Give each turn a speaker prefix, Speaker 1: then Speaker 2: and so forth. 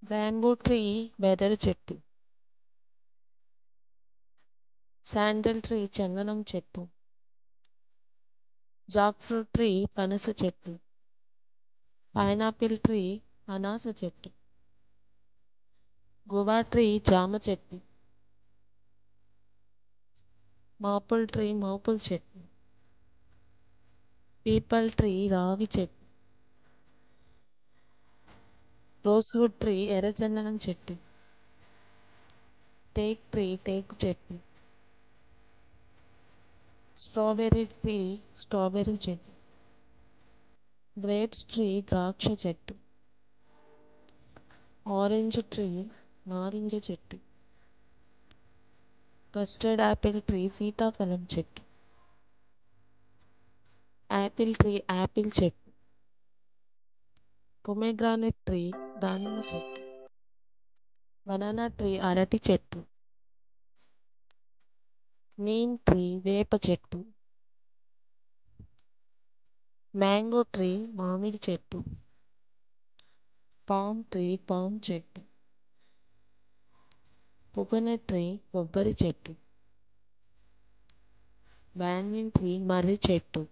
Speaker 1: Bamboo tree బెదరు చెట్టు. Sandal tree చందనం చెట్టు. జాక్ ఫ్రూట్ ట్రీ పనస చెట్టు. పైనాపిల్ ట్రీ అనాస చెట్టు. గువా ట్రీ జామ చెట్టు. మాపుల్ ట్రీ మోపుల్ చెట్టు. పీపల్ ట్రీ రావి చెట్టు. రోస్వుడ్ ట్రీ ఎర్రచందనం చెట్టు. టేక్ ట్రీ టేకు చెట్టు. స్ట్రాబెర్రీ ట్రీ స్ట్రాబెర్రీ చెట్టు. గ్రేప్స్ ట్రీ ద్రాక్ష చెట్టు. ఆరెంజ్ ట్రీ నారింజ చెట్టు. కస్టర్డ్ యాపిల్ ట్రీ సీతాఫలం చెట్టు. యాపిల్ ట్రీ యాపిల్ చెట్టు. పొమేగ్రానెట్ ట్రీ దానిమ్మ చెట్టు. బనానా ట్రీ అరటి చెట్టు. నీమ్ ట్రీ వేప చెట్టు. మ్యాంగో ట్రీ మామిడి చెట్టు. పామ్ ట్రీ పామ్ చెట్టు. కోకోనట్ ట్రీ కొబ్బరి చెట్టు. బ్యానియన్ ట్రీ మర్రి చెట్టు.